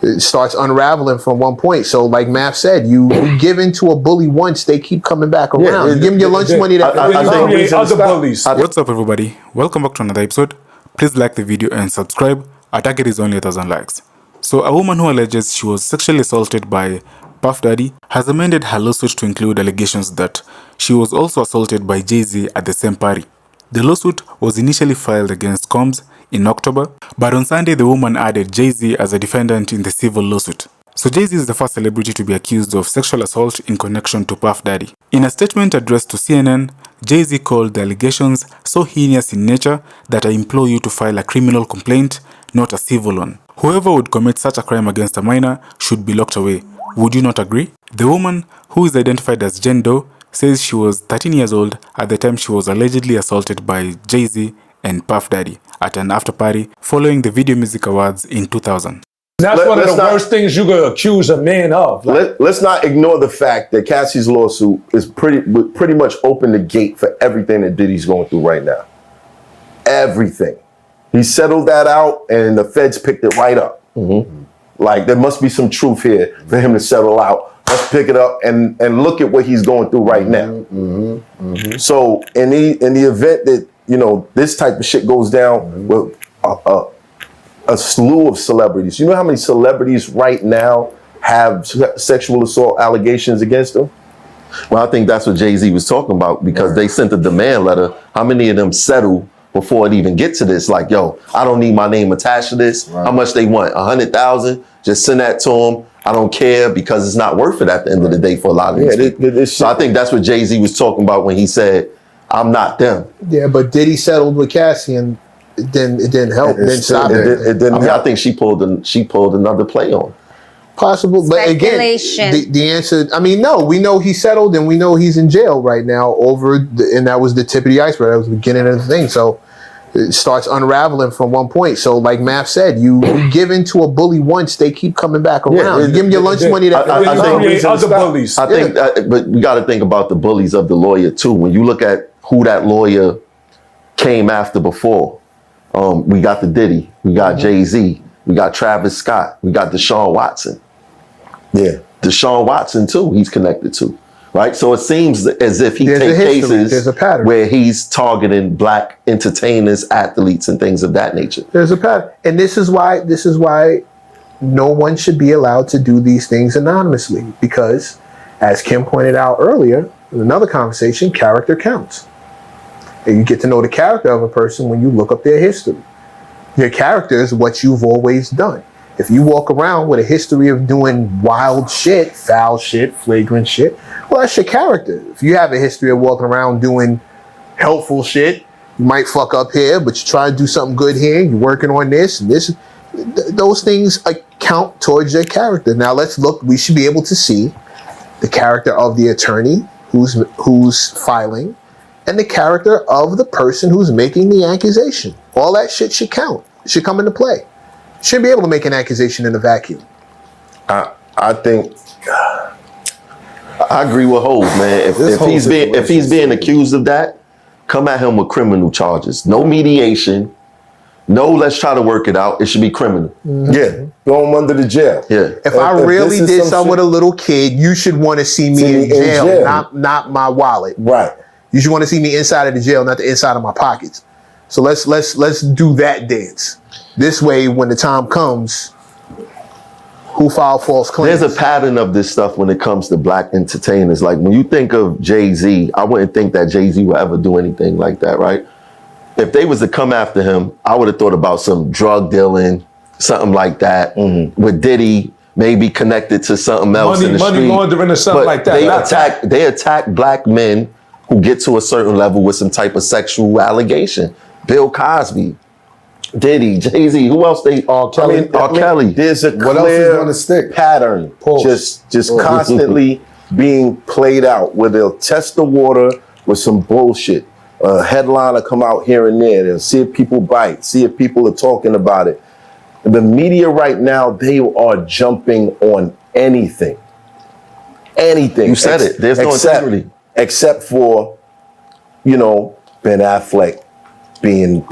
it starts unraveling from one point. So like Math said, you give into a bully once, they keep coming back around. You give them your lunch money. Other bullies. What's up, everybody? Welcome back to another episode. Please like the video and subscribe. Our target is only 1,000 likes. So a woman who alleges she was sexually assaulted by Puff Daddy has amended her lawsuit to include allegations that she was also assaulted by Jay-Z at the same party. The lawsuit was initially filed against Combs in October, but on Sunday the woman added Jay-Z as a defendant in the civil lawsuit. So Jay-Z is the first celebrity to be accused of sexual assault in connection to Puff Daddy. In a statement addressed to CNN, Jay-Z called the allegations so heinous in nature that I implore you to file a criminal complaint, not a civil one. Whoever would commit such a crime against a minor should be locked away. Would you not agree? The woman, who is identified as Jen Doe, says she was 13 years old at the time she was allegedly assaulted by Jay-Z and Puff Daddy at an after party following the Video Music Awards in 2000. That's one of the worst things you could accuse a man of. Let's not ignore the fact that Cassie's lawsuit is pretty much open the gate for everything that Diddy's going through right now. Everything. He settled that out and the feds picked it right up. Like there must be some truth here for him to settle out. Let's pick it up and look at what he's going through right now. So in the event that, you know, this type of shit goes down with a slew of celebrities. You know how many celebrities right now have sexual assault allegations against them? Well, I think that's what Jay-Z was talking about because they sent a demand letter. How many of them settle before it even gets to this? Like, yo, I don't need my name attached to this. How much they want? 100,000? Just send that to them. I don't care because it's not worth it at the end of the day for a lot of these people. So I think that's what Jay-Z was talking about when he said, I'm not them. Yeah, but Diddy settled with Cassie and it didn't help. It didn't stop it. I think she pulled another play on. Possible, but again, the answer. I mean, no, we know he settled and we know he's in jail right now and that was the tip of the iceberg. That was the beginning of the thing. So it starts unraveling from one point. So like Math said, you give into a bully once, they keep coming back around. You give them your lunch money. Other bullies. I think, but we got to think about the bullies of the lawyer too. When you look at who that lawyer came after before, we got the Diddy, we got Jay-Z, we got Travis Scott, we got Deshaun Watson. Yeah, Deshaun Watson too, he's connected to, right? So it seems as if he takes cases where he's targeting black entertainers, athletes, and things of that nature. There's a pattern, and this is why no one should be allowed to do these things anonymously, because, as Kim pointed out earlier in another conversation, character counts. And you get to know the character of a person when you look up their history. Your character is what you've always done. If you walk around with a history of doing wild shit, foul shit, flagrant shit, well, that's your character. If you have a history of walking around doing helpful shit, you might fuck up here, but you try to do something good here, you're working on this and this. Those things count towards your character. Now let's look, we should be able to see the character of the attorney who's filing, and the character of the person who's making the accusation. All that shit should count. It should come into play. Shouldn't be able to make an accusation in a vacuum. I think I agree with Hov, man. If he's being accused of that, come at him with criminal charges. No mediation. No, let's try to work it out. It should be criminal. Yeah, throw him under the jail. Yeah. If I really did something with a little kid, you should want to see me in jail, not my wallet. Right. You should want to see me inside of the jail, not the inside of my pockets. So let's do that dance. This way, when the time comes, who filed false claims? There's a pattern of this stuff when it comes to black entertainers. Like when you think of Jay-Z, I wouldn't think that Jay-Z would ever do anything like that, right? If they was to come after him, I would have thought about some drug dealing, something like that. With Diddy, maybe connected to something else in the street. Money laundering or something like that. They attack black men who get to a certain level with some type of sexual allegation. Bill Cosby, Diddy, Jay-Z, who else R. Kelly. There's a clear pattern just constantly being played out where they'll test the water with some bullshit. A headline will come out here and there. They'll see if people bite, see if people are talking about it. The media right now, they are jumping on anything. Anything. You said it. There's no integrity. Except for, Ben Affleck being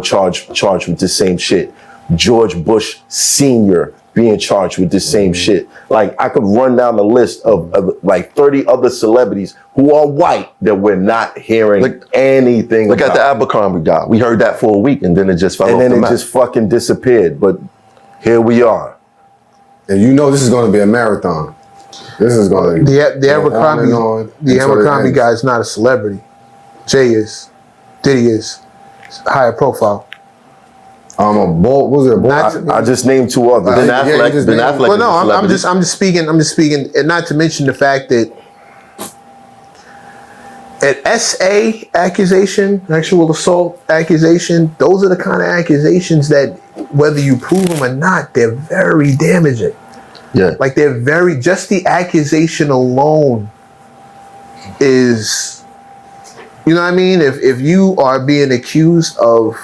charged with the same shit. George Bush Sr. being charged with this same shit. Like, I could run down the list of like 30 other celebrities who are white that we're not hearing anything Look about. at the Abercrombie guy. We heard that for a week, and then it just fell off And the then it map. just fucking disappeared. But here we are. And you know this is going to be a marathon. This is going to The Abercrombie guy is not a celebrity. Jay is. Diddy is. It's higher profile. A bull. Was it a bull? I just named 2 others. Ben yeah, you Affleck, just Ben named- Affleck. Well, is a no, I'm celebrity. just speaking, and not to mention the fact that an SA accusation, actual assault accusation, those are the kind of accusations that, whether you prove them or not, they're very damaging. Yeah. Like, they're very, just the accusation alone is, you know what I mean? If you are being accused of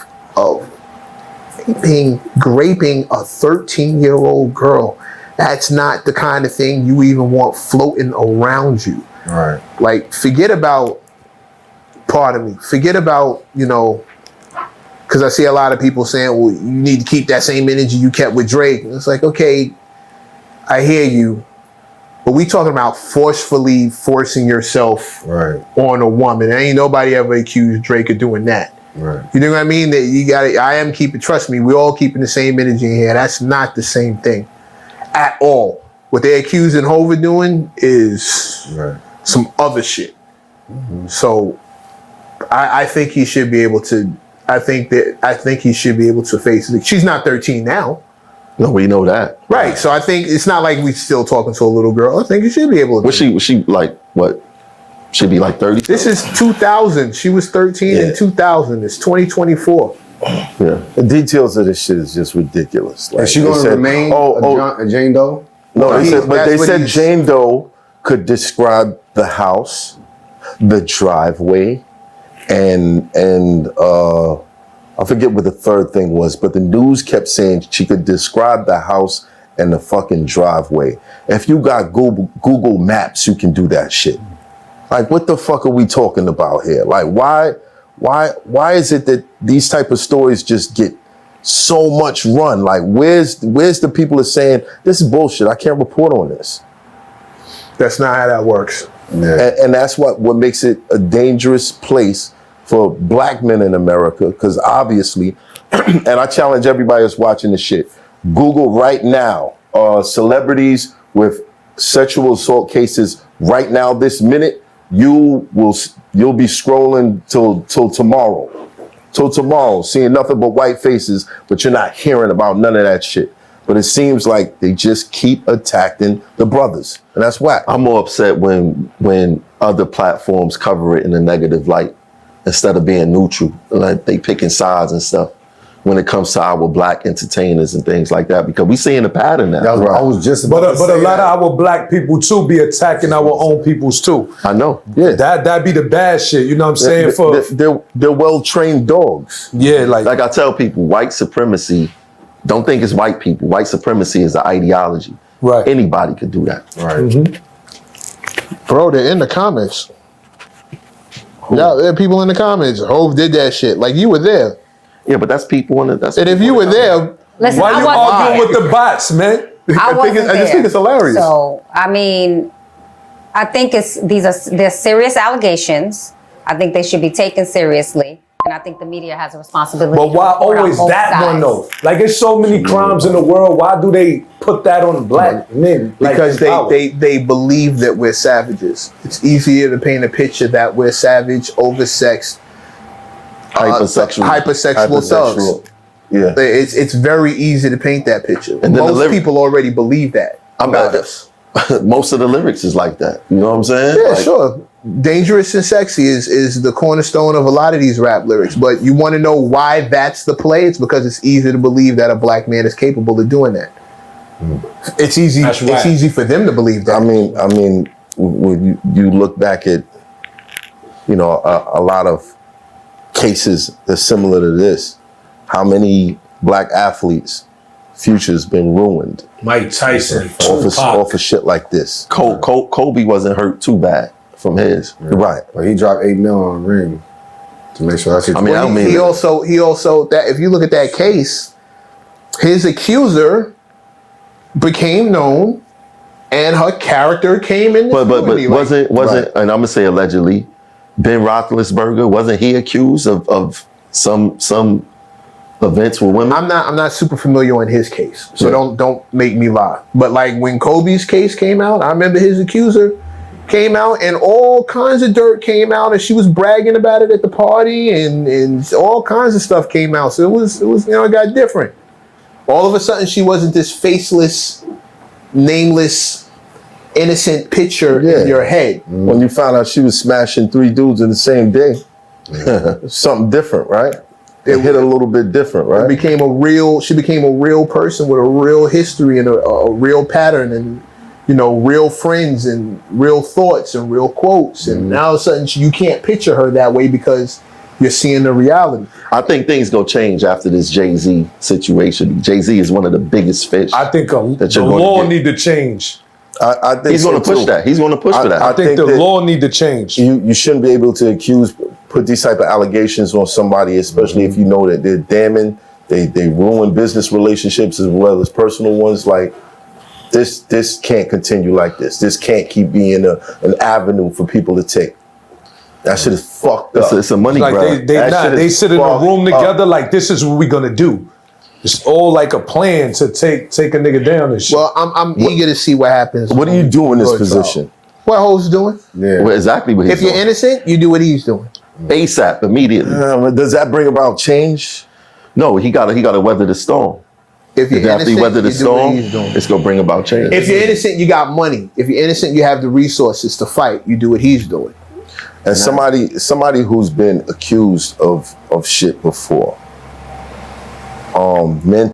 graping a 13-year-old girl, that's not the kind of thing you even want floating around you. Right. Like, forget about, you know, because I see a lot of people saying, well, you need to keep that same energy you kept with Drake. And it's like, okay, I hear you, but we talking about forcefully forcing yourself on a woman. And ain't nobody ever accused Drake of doing that. Right. You know what I mean? That you got to, trust me, we all keeping the same energy in here. That's not the same thing at all. What they're accusing Hoffa doing is some other shit. Mm-hmm. So I think he should be able to, I think he should be able to face it. She's not 13 now. No, we know that. Right. So I think it's not like we still talking to a little girl. I think he should be able to. Was she like, what? She'd be like 30? This is 2000. She was 13 in 2000. It's 2024. Yeah. The details of this shit is just ridiculous. Like, Is she going to remain a Jane Doe? No, they said he's- Jane Doe could describe the house, the driveway, and I forget what the third thing was, but the news kept saying she could describe the house and the fucking driveway. If you got Google Maps, you can do that shit. Like, what the fuck are we talking about here? Like, why is it that these type of stories just get so much run? Like, where's the people that saying this is bullshit? I can't report on this. That's not how that works. Yeah. And that's what makes it a dangerous place for black men in America, because obviously, and I challenge everybody that's watching this shit, Google right now, celebrities with sexual assault cases right now, this minute, you'll be scrolling till tomorrow, seeing nothing but white faces, but you're not hearing about none of that shit. But it seems like they just keep attacking the brothers, and that's whack. I'm more upset when other platforms cover it in a negative light instead of being neutral. Like, they picking sides and stuff when it comes to our black entertainers and things like that, because we seeing a pattern now. I was just about But to a say lot that. of our black people too be attacking our own peoples too. I know. Yeah, That'd be the bad shit. You know what I'm saying? they're well-trained dogs. Yeah, like Like I tell people, white supremacy, don't think it's white people. White supremacy is an ideology. Right. Anybody could do that. Right. Bro, they're in the comments. Yeah, there are people in the comments. Hov did that shit. Like, you were there. Yeah, but that's people in it. That's And if you were there, Listen, why I you wasn't arguing there. with the bots, man? I wasn't I just think it's hilarious. So, I mean, I think they're serious allegations. I think they should be taken seriously. And I think the media has a responsibility. But why to report on always both that one sides. though? Like, there's so many crimes in the world. Why do they put that on black men? Like, because in power? they believe that we're savages. It's easier to paint a picture that we're savage, oversexed, hypersexual thugs. Yeah. It's very easy to paint that picture. And then Most people already believe that about us. Most of the lyrics is like that. You know what I'm saying? Yeah, Like, sure. Dangerous and sexy is the cornerstone of a lot of these rap lyrics. But you want to know why that's the play? It's because it's easy to believe that a black man is capable of doing that. It's easy. That's right. It's easy for them to believe that. I mean, when you look back at, you know, a lot of cases that's similar to this, how many black athletes' future's been ruined Mike Tyson, off of shit like this. Kobe wasn't hurt too bad from his. Right. But he dropped $8 million on the ring to make sure that's it. I mean, I don't mean he also that if you look at that case, his accuser became known, and her character came in. But wasn't and I'm gonna say allegedly, Ben Roethlisberger, wasn't he accused of some events with women? I'm not super familiar on his case, so don't make me lie. But like when Kobe's case came out, I remember his accuser came out and all kinds of dirt came out, and she was bragging about it at the party, and all kinds of stuff came out. So it was it got different. All of a sudden, she wasn't this faceless, nameless, innocent picture in your head. When you found out she was smashing 3 dudes in the same day, something different, right? It hit a little bit different, right? She became a real person with a real history and a real pattern, and real friends and real thoughts and real quotes. And now all of a sudden you can't picture her that way because you're seeing the reality. I think things gonna change after this Jay-Z situation. Jay-Z is one of the biggest fish. I think the law need to change. I think he's going to push that. He's going to push for that. I think the law need to change. You shouldn't be able to put these type of allegations on somebody, especially if you know that they're damning, they ruin business relationships as well as personal ones. Like this can't continue like this. This can't keep being an avenue for people to take. That shit is fucked up. It's a money grab. They sit in a room together like this is what we're gonna do. It's all like a plan to take a nigga down and shit. Well, I'm eager to see what happens. What do you do in this position? What Ho's doing? Yeah, well, exactly what he's doing. If you're innocent, you do what he's doing. ASAP, immediately. Does that bring about change? No, he gotta weather the storm. If you're innocent, he weather the you do what storm, he's doing. it's gonna bring about change. If you're innocent, you got money. If you're innocent, you have the resources to fight. You do what he's doing. And somebody who's been accused of shit before, men